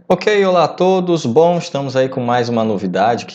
Ok, olá a todos. Bom, estamos aí com mais uma novidade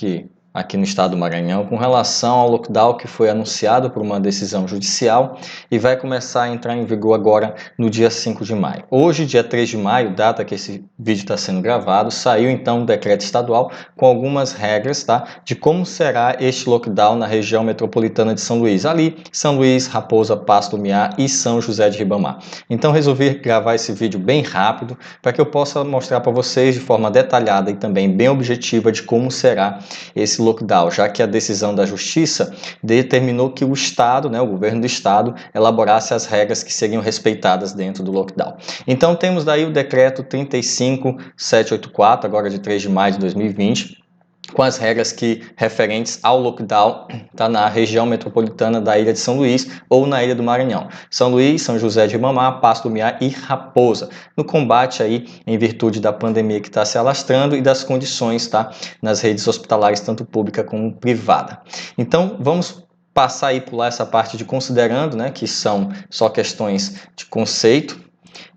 aqui no estado do Maranhão com relação ao lockdown que foi anunciado por uma decisão judicial e vai começar a entrar em vigor agora no dia 5 de maio. Hoje, dia 3 de maio, data que esse vídeo está sendo gravado, saiu então um decreto estadual com algumas regras, tá, de como será este lockdown na região metropolitana de São Luís, ali São Luís, Raposa, Pasto do Miá e São José de Ribamar. Então resolvi gravar esse vídeo bem rápido para que eu possa mostrar para vocês de forma detalhada e também bem objetiva de como será esse lockdown, já que a decisão da Justiça determinou que o Estado, o governo do Estado, elaborasse as regras que seriam respeitadas dentro do lockdown. Então temos daí o decreto 35784, agora de 3 de maio de 2020, com as regras referentes ao lockdown na região metropolitana da Ilha de São Luís ou na Ilha do Maranhão. São Luís, São José de Ribamar, Pasto do Miá e Raposa, no combate aí em virtude da pandemia que está se alastrando e das condições nas redes hospitalares, tanto pública como privada. Então, vamos passar e pular essa parte de considerando, que são só questões de conceito,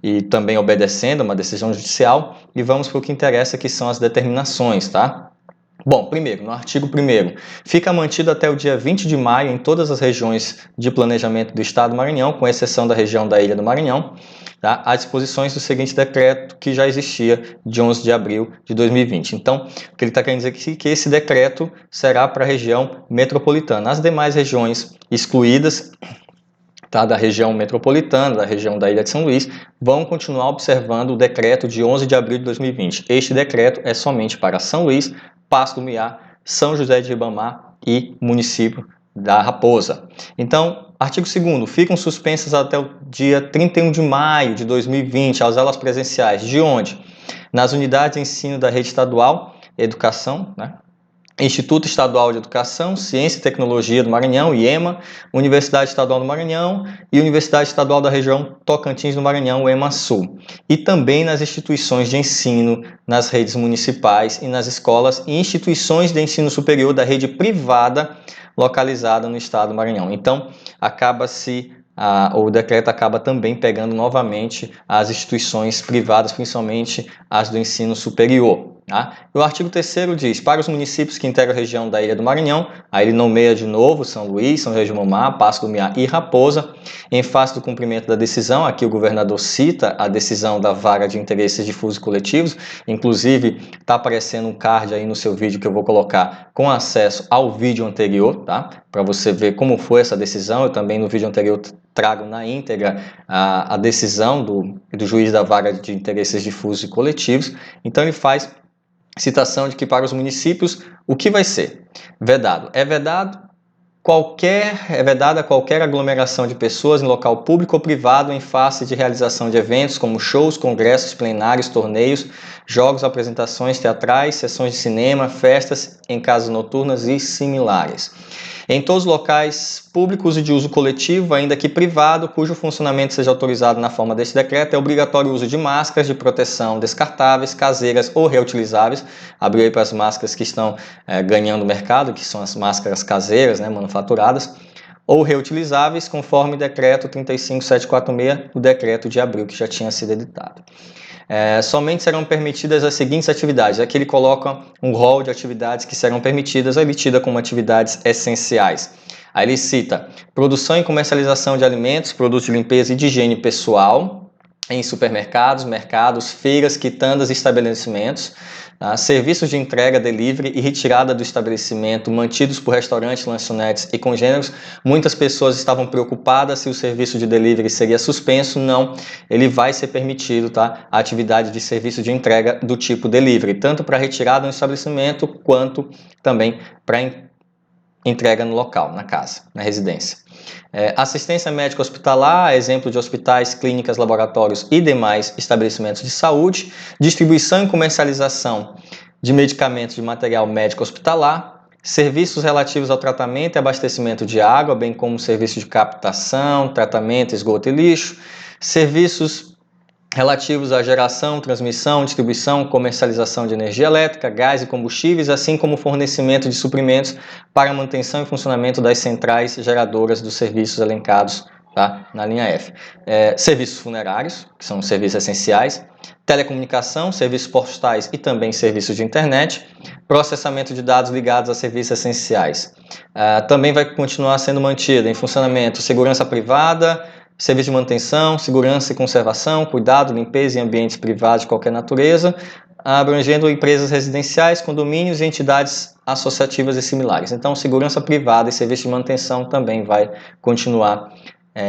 e também obedecendo a uma decisão judicial, e vamos para o que interessa, que são as determinações, tá? Bom, primeiro, no artigo 1º, fica mantido até o dia 20 de maio em todas as regiões de planejamento do Estado do Maranhão, com exceção da região da Ilha do Maranhão, tá, as disposições do seguinte decreto que já existia de 11 de abril de 2020. Então, o que ele está querendo dizer aqui é que esse decreto será para a região metropolitana. As demais regiões excluídas da região metropolitana, da região da Ilha de São Luís, vão continuar observando o decreto de 11 de abril de 2020. Este decreto é somente para São Luís, Pasto do Miá, São José de Ribamar e município da Raposa. Então, artigo 2º, ficam suspensas até o dia 31 de maio de 2020 as aulas presenciais. De onde? Nas unidades de ensino da rede estadual, educação, Instituto Estadual de Educação, Ciência e Tecnologia do Maranhão, IEMA, Universidade Estadual do Maranhão e Universidade Estadual da Região Tocantins do Maranhão, EMASul. E também nas instituições de ensino, nas redes municipais e nas escolas e instituições de ensino superior da rede privada localizada no estado do Maranhão. Então, o decreto acaba também pegando novamente as instituições privadas, principalmente as do ensino superior. E o artigo 3º diz, para os municípios que integram a região da Ilha do Maranhão, aí ele nomeia de novo São Luís, São José de Ribamar, Pasto do Miá e Raposa, em face do cumprimento da decisão, aqui o governador cita a decisão da Vara de Interesses Difusos e Coletivos, inclusive está aparecendo um card aí no seu vídeo que eu vou colocar com acesso ao vídeo anterior, para você ver como foi essa decisão. Eu também no vídeo anterior trago na íntegra a decisão do juiz da Vara de Interesses Difusos e Coletivos. Então ele faz citação de que para os municípios, o que vai ser vedado? É vedada qualquer aglomeração de pessoas em local público ou privado em face de realização de eventos como shows, congressos, plenários, torneios, jogos, apresentações teatrais, sessões de cinema, festas em casas noturnas e similares. Em todos os locais públicos e de uso coletivo, ainda que privado, cujo funcionamento seja autorizado na forma deste decreto, é obrigatório o uso de máscaras de proteção descartáveis, caseiras ou reutilizáveis. Abriu aí para as máscaras que estão ganhando mercado, que são as máscaras caseiras, manufaturadas, ou reutilizáveis, conforme o decreto 35746, o decreto de abril que já tinha sido editado. Somente serão permitidas as seguintes atividades. Aqui ele coloca um rol de atividades que serão permitidas, aí ele tida como atividades essenciais. Aí ele cita produção e comercialização de alimentos, produtos de limpeza e de higiene pessoal em supermercados, mercados, feiras, quitandas e estabelecimentos, serviços de entrega, delivery e retirada do estabelecimento mantidos por restaurantes, lanchonetes e congêneros. Muitas pessoas estavam preocupadas se o serviço de delivery seria suspenso. Não, ele vai ser permitido, a atividade de serviço de entrega do tipo delivery, tanto para retirada no estabelecimento quanto também para entrega no local, na casa, na residência. Assistência médica hospitalar, exemplo de hospitais, clínicas, laboratórios e demais estabelecimentos de saúde, distribuição e comercialização de medicamentos de material médico hospitalar, serviços relativos ao tratamento e abastecimento de água, bem como serviços de captação, tratamento, esgoto e lixo, serviços relativos à geração, transmissão, distribuição, comercialização de energia elétrica, gás e combustíveis, assim como fornecimento de suprimentos para a manutenção e funcionamento das centrais geradoras dos serviços elencados tá? Na linha F. Serviços funerários, que são serviços essenciais, telecomunicação, serviços postais e também serviços de internet, processamento de dados ligados a serviços essenciais. Também vai continuar sendo mantida em funcionamento segurança privada, serviço de manutenção, segurança e conservação, cuidado, limpeza em ambientes privados de qualquer natureza, abrangendo empresas residenciais, condomínios e entidades associativas e similares. Então, segurança privada e serviço de manutenção também vai continuar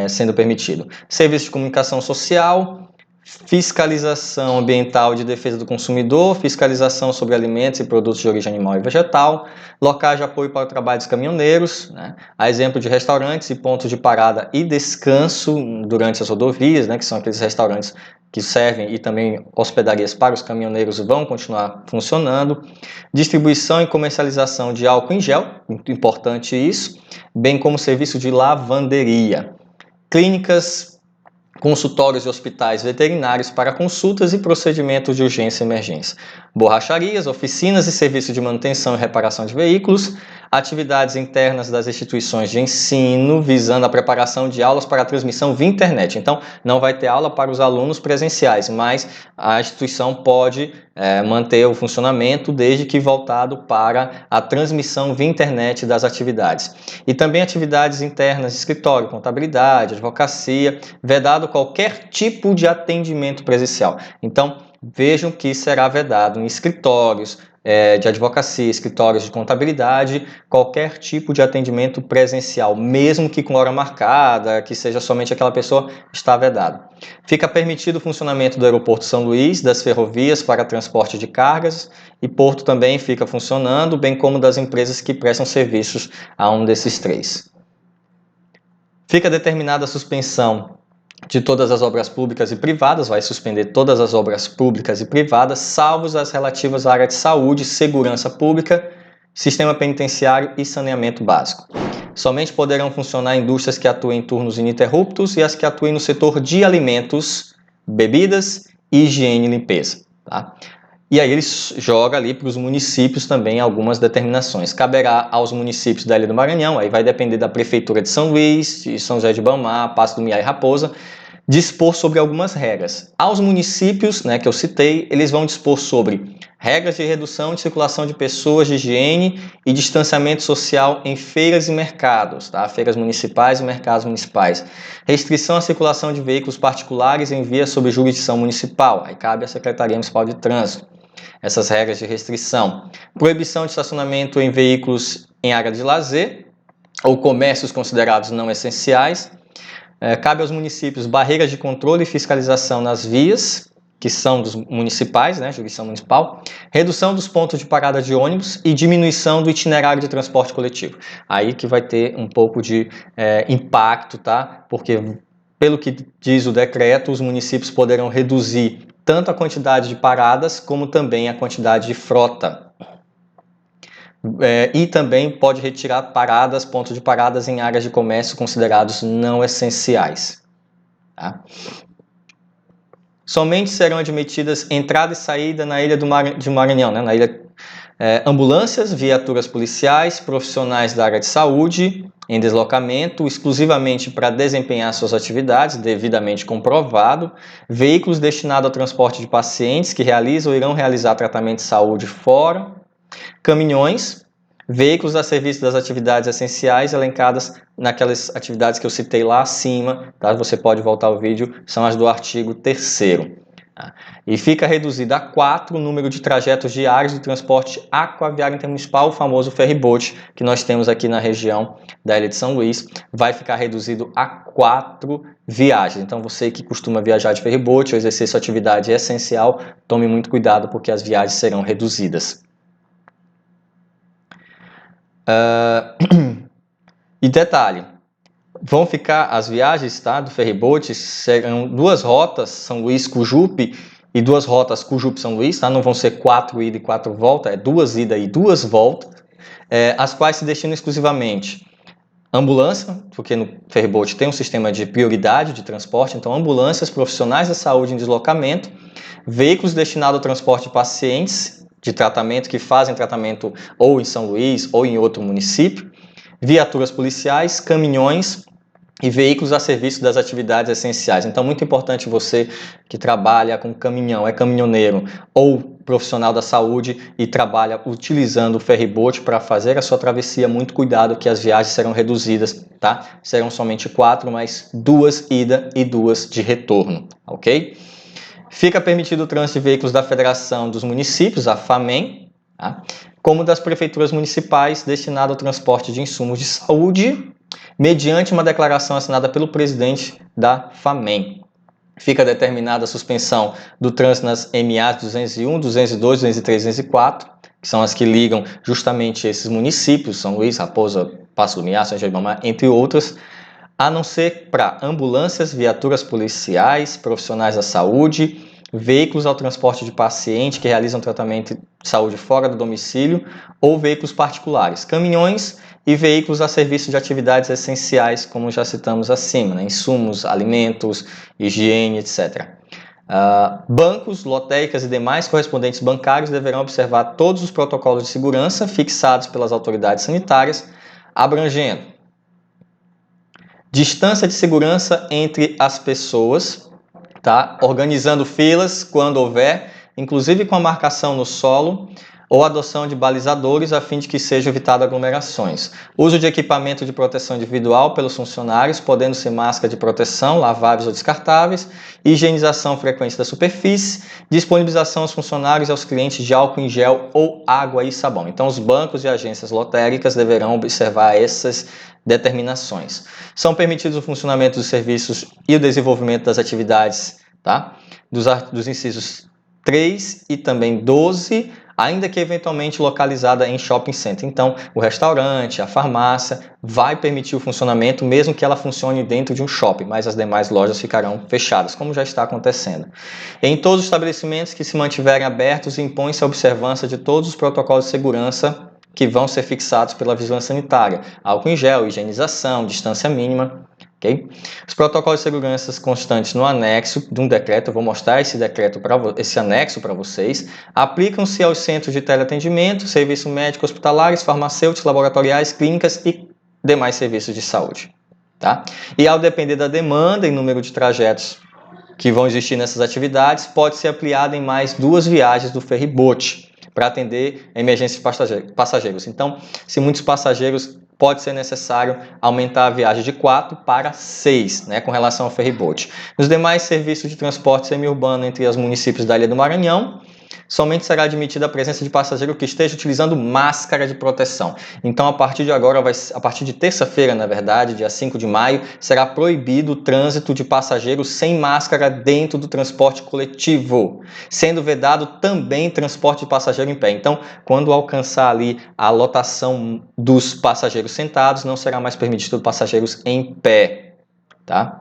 sendo permitido. Serviço de comunicação social, fiscalização ambiental de defesa do consumidor, fiscalização sobre alimentos e produtos de origem animal e vegetal, locais de apoio para o trabalho dos caminhoneiros, né? A exemplo de restaurantes e pontos de parada e descanso durante as rodovias, né? Que são aqueles restaurantes que servem e também hospedarias para os caminhoneiros vão continuar funcionando. Distribuição e comercialização de álcool em gel, muito importante isso, bem como serviço de lavanderia. Clínicas, consultórios e hospitais veterinários para consultas e procedimentos de urgência e emergência. Borracharias, oficinas e serviços de manutenção e reparação de veículos. Atividades internas das instituições de ensino, visando a preparação de aulas para a transmissão via internet. Então, não vai ter aula para os alunos presenciais, mas a instituição pode manter o funcionamento desde que voltado para a transmissão via internet das atividades. E também atividades internas de escritório, contabilidade, advocacia, vedado qualquer tipo de atendimento presencial. Então, vejam que será vedado em escritórios de advocacia, escritórios de contabilidade, qualquer tipo de atendimento presencial, mesmo que com hora marcada, que seja somente aquela pessoa, está vedado. Fica permitido o funcionamento do aeroporto São Luís, das ferrovias para transporte de cargas, e porto também fica funcionando, bem como das empresas que prestam serviços a um desses três. Fica determinada a suspensão de todas as obras públicas e privadas, vai suspender todas as obras públicas e privadas, salvo as relativas à área de saúde, segurança pública, sistema penitenciário e saneamento básico. Somente poderão funcionar indústrias que atuem em turnos ininterruptos e as que atuem no setor de alimentos, bebidas, higiene e limpeza. Tá? E aí ele joga ali para os municípios também algumas determinações. Caberá aos municípios da Ilha do Maranhão, aí vai depender da Prefeitura de São Luís, de São José de Ibamar, Passo do Miá e Raposa, dispor sobre algumas regras. Aos municípios, que eu citei, eles vão dispor sobre regras de redução de circulação de pessoas, de higiene e distanciamento social em feiras e mercados, tá? Feiras municipais e mercados municipais. Restrição à circulação de veículos particulares em vias sob jurisdição municipal, aí cabe à Secretaria Municipal de Trânsito. Essas regras de restrição. Proibição de estacionamento em veículos em área de lazer ou comércios considerados não essenciais. Cabe aos municípios barreiras de controle e fiscalização nas vias, que são dos municipais, jurisdição municipal. Redução dos pontos de parada de ônibus e diminuição do itinerário de transporte coletivo. Aí que vai ter um pouco de impacto, tá? Porque, pelo que diz o decreto, os municípios poderão reduzir tanto a quantidade de paradas, como também a quantidade de frota. E também pode retirar paradas, pontos de paradas em áreas de comércio considerados não essenciais. Tá? Somente serão admitidas entrada e saída na Ilha de Maranhão, na ilha, ambulâncias, viaturas policiais, profissionais da área de saúde em deslocamento exclusivamente para desempenhar suas atividades, devidamente comprovado, veículos destinados ao transporte de pacientes que realizam ou irão realizar tratamento de saúde fora, caminhões, veículos a serviço das atividades essenciais elencadas naquelas atividades que eu citei lá acima, tá? Você pode voltar ao vídeo, são as do artigo 3º. E fica reduzido a 4 o número de trajetos diários de transporte aquaviário intermunicipal, o famoso ferryboat, que nós temos aqui na região da Ilha de São Luís, vai ficar reduzido a 4 viagens. Então você que costuma viajar de ferryboat ou exercer sua atividade essencial, tome muito cuidado porque as viagens serão reduzidas. E detalhe, vão ficar as viagens, tá, do ferryboat, serão 2 rotas, São Luís-Cujupe, e 2 rotas Cujupe-São Luís, tá? Não vão ser 4 ida e 4 volta, 2 ida e 2 voltas, as quais se destinam exclusivamente ambulância, porque no ferryboat tem um sistema de prioridade de transporte, então ambulâncias, profissionais da saúde em deslocamento, veículos destinados ao transporte de pacientes de tratamento que fazem tratamento ou em São Luís ou em outro município, viaturas policiais, caminhões, e veículos a serviço das atividades essenciais. Então, muito importante você que trabalha com caminhão, é caminhoneiro ou profissional da saúde e trabalha utilizando o ferryboat para fazer a sua travessia, muito cuidado que as viagens serão reduzidas, tá? Serão somente 4, mas 2 ida e 2 de retorno, ok? Fica permitido o trânsito de veículos da Federação dos Municípios, a FAMEM, tá? Como das prefeituras municipais destinado ao transporte de insumos de saúde, mediante uma declaração assinada pelo presidente da FAMEM. Fica determinada a suspensão do trânsito nas MAs 201, 202, 203 e 204, que são as que ligam justamente esses municípios, São Luís, Raposa, Passo do Miá, São João de Mamá, entre outras, a não ser para ambulâncias, viaturas policiais, profissionais da saúde, veículos ao transporte de paciente que realizam tratamento de saúde fora do domicílio ou veículos particulares, caminhões e veículos a serviço de atividades essenciais, como já citamos acima, né? Insumos, alimentos, higiene, etc. Bancos, lotéricas e demais correspondentes bancários deverão observar todos os protocolos de segurança fixados pelas autoridades sanitárias, abrangendo distância de segurança entre as pessoas, tá? Organizando filas quando houver, inclusive com a marcação no solo, ou adoção de balizadores a fim de que sejam evitadas aglomerações. Uso de equipamento de proteção individual pelos funcionários, podendo ser máscara de proteção, laváveis ou descartáveis, higienização frequente da superfície, disponibilização aos funcionários e aos clientes de álcool em gel ou água e sabão. Então, os bancos e agências lotéricas deverão observar essas determinações. São permitidos o funcionamento dos serviços e o desenvolvimento das atividades, tá? Dos incisos 3 e também 12, ainda que eventualmente localizada em shopping center. Então, o restaurante, a farmácia vai permitir o funcionamento, mesmo que ela funcione dentro de um shopping, mas as demais lojas ficarão fechadas, como já está acontecendo. Em todos os estabelecimentos que se mantiverem abertos, impõe-se a observância de todos os protocolos de segurança que vão ser fixados pela vigilância sanitária, álcool em gel, higienização, distância mínima, ok? Os protocolos de segurança constantes no anexo de um decreto, eu vou mostrar esse anexo para vocês, aplicam-se aos centros de teleatendimento, serviços médicos hospitalares, farmacêuticos, laboratoriais, clínicas e demais serviços de saúde, tá? E ao depender da demanda e número de trajetos que vão existir nessas atividades, pode ser ampliado em mais 2 viagens do ferryboat, para atender emergências de passageiros. Então, se muitos passageiros, pode ser necessário aumentar a viagem de 4 para 6, né, com relação ao ferryboat. Nos demais serviços de transporte semiurbano entre os municípios da Ilha do Maranhão, somente será admitida a presença de passageiro que esteja utilizando máscara de proteção. Então, a partir de agora, a partir de terça-feira, na verdade, dia 5 de maio, será proibido o trânsito de passageiros sem máscara dentro do transporte coletivo, sendo vedado também transporte de passageiro em pé. Então, quando alcançar ali a lotação dos passageiros sentados, não será mais permitido passageiros em pé, tá?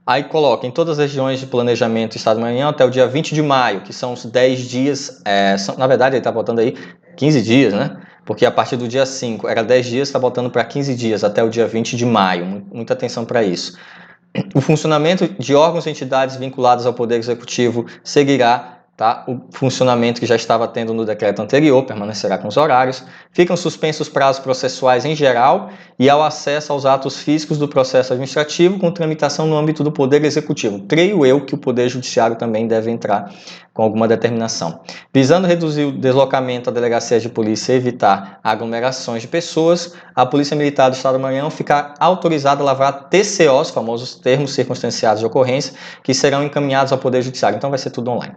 Aí coloca em todas as regiões de planejamento do Estado do Maranhão até o dia 20 de maio, que são os 10 dias, na verdade ele está botando aí 15 dias, né? Porque a partir do dia 5 era 10 dias, está botando para 15 dias, até o dia 20 de maio. Muita atenção para isso. O funcionamento de órgãos e entidades vinculados ao Poder Executivo seguirá, tá? O funcionamento que já estava tendo no decreto anterior, permanecerá com os horários. Ficam suspensos os prazos processuais em geral e ao acesso aos atos físicos do processo administrativo com tramitação no âmbito do Poder Executivo. Creio eu que o Poder Judiciário também deve entrar com alguma determinação. Visando reduzir o deslocamento à delegacia de polícia e evitar aglomerações de pessoas, a Polícia Militar do Estado do Maranhão fica autorizada a lavrar TCOs, famosos termos circunstanciados de ocorrência, que serão encaminhados ao Poder Judiciário. Então vai ser tudo online.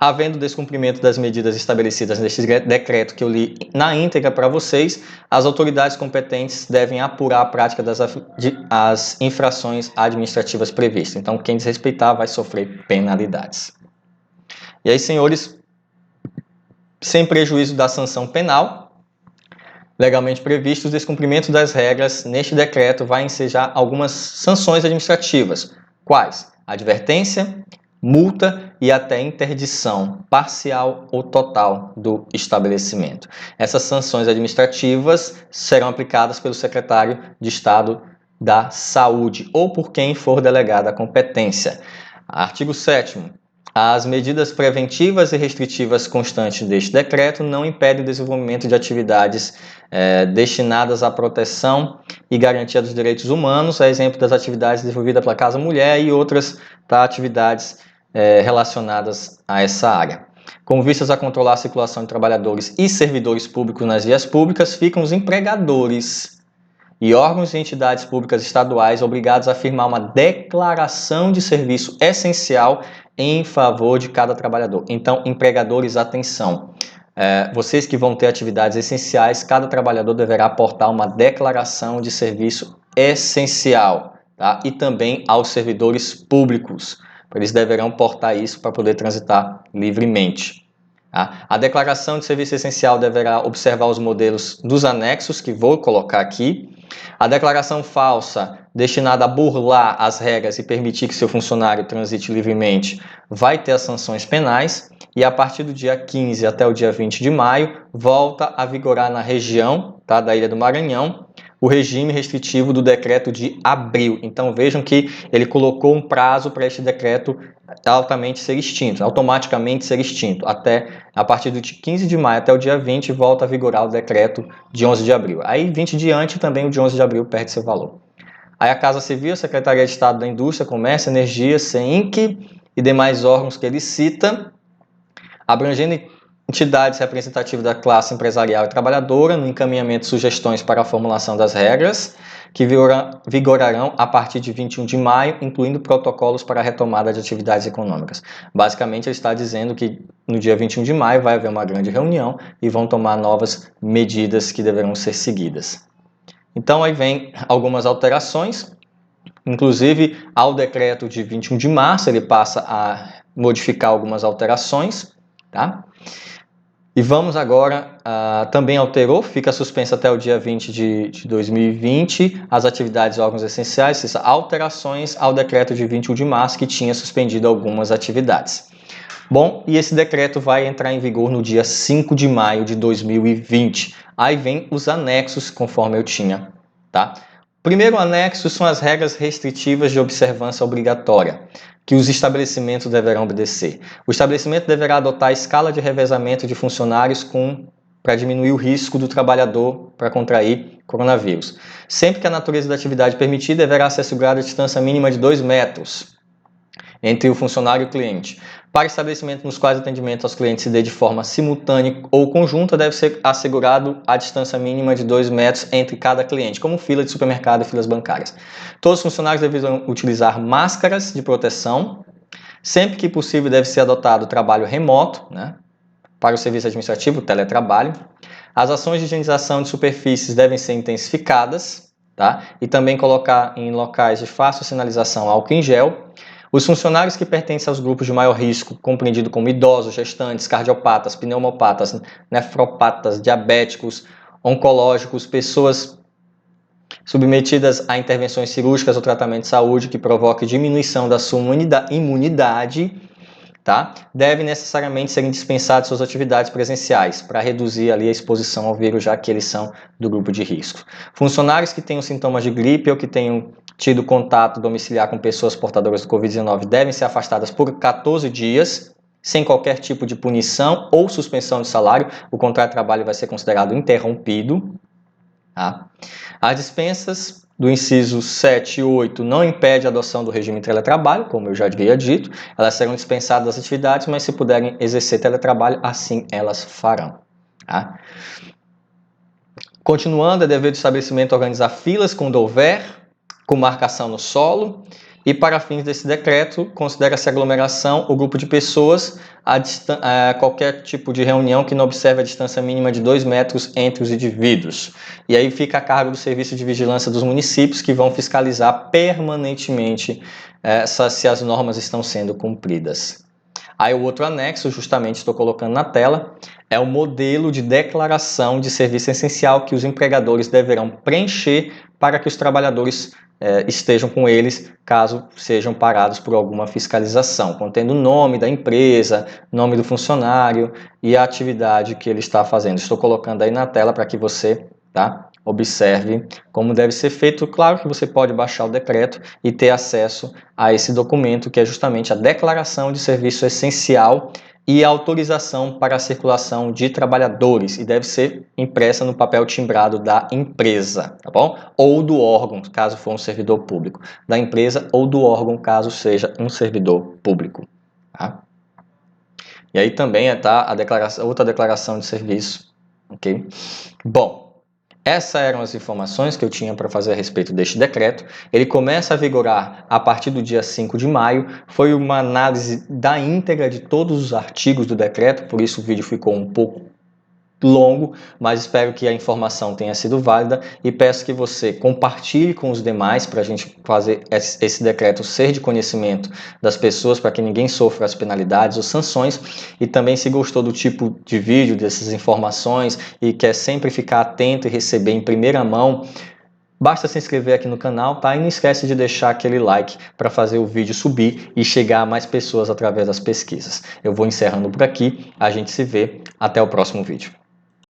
Havendo descumprimento das medidas estabelecidas neste decreto que eu li na íntegra para vocês, as autoridades competentes devem apurar a prática das infrações administrativas previstas. Então, quem desrespeitar vai sofrer penalidades. E aí, senhores, sem prejuízo da sanção penal, legalmente previsto, o descumprimento das regras neste decreto vai ensejar algumas sanções administrativas. Quais? Advertência, multa e até interdição parcial ou total do estabelecimento. Essas sanções administrativas serão aplicadas pelo secretário de Estado da Saúde ou por quem for delegada a competência. Artigo 7º. As medidas preventivas e restritivas constantes deste decreto não impedem o desenvolvimento de atividades destinadas à proteção e garantia dos direitos humanos, a exemplo das atividades desenvolvidas pela Casa Mulher e outras atividades relacionadas a essa área. Com vistas a controlar a circulação de trabalhadores e servidores públicos nas vias públicas, ficam os empregadores e órgãos e entidades públicas estaduais obrigados a firmar uma declaração de serviço essencial em favor de cada trabalhador. Então, empregadores, atenção. Vocês que vão ter atividades essenciais, cada trabalhador deverá aportar uma declaração de serviço essencial, tá? E também aos servidores públicos. Eles deverão portar isso para poder transitar livremente. Tá? A declaração de serviço essencial deverá observar os modelos dos anexos, que vou colocar aqui. A declaração falsa, destinada a burlar as regras e permitir que seu funcionário transite livremente, vai ter as sanções penais. E a partir do dia 15 até o dia 20 de maio, volta a vigorar na região, tá, da Ilha do Maranhão, o regime restritivo do decreto de abril. Então vejam que ele colocou um prazo para este decreto automaticamente ser extinto. A partir do dia 15 de maio até o dia 20 volta a vigorar o decreto de 11 de abril. Aí 20 diante também o de 11 de abril perde seu valor. Aí a Casa Civil, a Secretaria de Estado da Indústria, Comércio, Energia, CEINC e demais órgãos que ele cita, abrangendo entidades representativas da classe empresarial e trabalhadora, no encaminhamento de sugestões para a formulação das regras, que vigorarão a partir de 21 de maio, incluindo protocolos para a retomada de atividades econômicas. Basicamente, ele está dizendo que no dia 21 de maio vai haver uma grande reunião e vão tomar novas medidas que deverão ser seguidas. Então, aí vem algumas alterações, inclusive ao decreto de 21 de março, ele passa a modificar algumas alterações, tá? E vamos agora, também alterou, fica suspenso até o dia 20 de 2020, as atividades e órgãos essenciais, essas alterações ao decreto de 21 de março, que tinha suspendido algumas atividades. Bom, e esse decreto vai entrar em vigor no dia 5 de maio de 2020. Aí vem os anexos, conforme eu tinha, tá? Primeiro anexo são as regras restritivas de observância obrigatória, que os estabelecimentos deverão obedecer. O estabelecimento deverá adotar a escala de revezamento de funcionários para diminuir o risco do trabalhador para contrair coronavírus. Sempre que a natureza da atividade permitir, deverá ser assegurada a distância mínima de 2 metros entre o funcionário e o cliente. Para estabelecimentos nos quais o atendimento aos clientes se dê de forma simultânea ou conjunta, deve ser assegurado a distância mínima de 2 metros entre cada cliente, como fila de supermercado e filas bancárias. Todos os funcionários deverão utilizar máscaras de proteção. Sempre que possível, deve ser adotado o trabalho remoto, né? Para o serviço administrativo, o teletrabalho. As ações de higienização de superfícies devem ser intensificadas, tá? E também colocar em locais de fácil sinalização álcool em gel. Os funcionários que pertencem aos grupos de maior risco, compreendido como idosos, gestantes, cardiopatas, pneumopatas, nefropatas, diabéticos, oncológicos, pessoas submetidas a intervenções cirúrgicas ou tratamento de saúde que provoque diminuição da sua imunidade, tá? Devem necessariamente serem dispensados suas atividades presenciais para reduzir ali a exposição ao vírus, já que eles são do grupo de risco. Funcionários que tenham sintomas de gripe ou que tenham tido contato domiciliar com pessoas portadoras do Covid-19 devem ser afastadas por 14 dias, sem qualquer tipo de punição ou suspensão de salário. O contrato de trabalho vai ser considerado interrompido. Tá? As dispensas do inciso 7 e 8 não impede a adoção do regime de teletrabalho, como eu já havia dito. Elas serão dispensadas das atividades, mas se puderem exercer teletrabalho, assim elas farão. Tá? Continuando, é dever do estabelecimento organizar filas quando houver, com marcação no solo, e para fins desse decreto, considera-se aglomeração o grupo de pessoas a qualquer tipo de reunião que não observe a distância mínima de 2 metros entre os indivíduos. E aí fica a cargo do Serviço de Vigilância dos municípios, que vão fiscalizar permanentemente se as normas estão sendo cumpridas. Aí o outro anexo, justamente estou colocando na tela, é o modelo de declaração de serviço essencial que os empregadores deverão preencher para que os trabalhadores estejam com eles, caso sejam parados por alguma fiscalização, contendo o nome da empresa, nome do funcionário e a atividade que ele está fazendo. Estou colocando aí na tela para que você, tá, observe como deve ser feito. Claro que você pode baixar o decreto e ter acesso a esse documento, que é justamente a declaração de serviço essencial e autorização para a circulação de trabalhadores, e deve ser impressa no papel timbrado da empresa, tá bom? Ou do órgão, caso for um servidor público, da empresa ou do órgão, caso seja um servidor público, tá? E aí também está a declaração, outra declaração de serviço, ok? Bom, essas eram as informações que eu tinha para fazer a respeito deste decreto. Ele começa a vigorar a partir do dia 5 de maio. Foi uma análise da íntegra de todos os artigos do decreto, por isso o vídeo ficou um pouco longo, mas espero que a informação tenha sido válida e peço que você compartilhe com os demais para a gente fazer esse decreto ser de conhecimento das pessoas, para que ninguém sofra as penalidades ou sanções. E também, se gostou do tipo de vídeo, dessas informações e quer sempre ficar atento e receber em primeira mão, basta se inscrever aqui no canal, tá? E não esquece de deixar aquele like para fazer o vídeo subir e chegar a mais pessoas através das pesquisas. Eu vou encerrando por aqui, a gente se vê, até o próximo vídeo.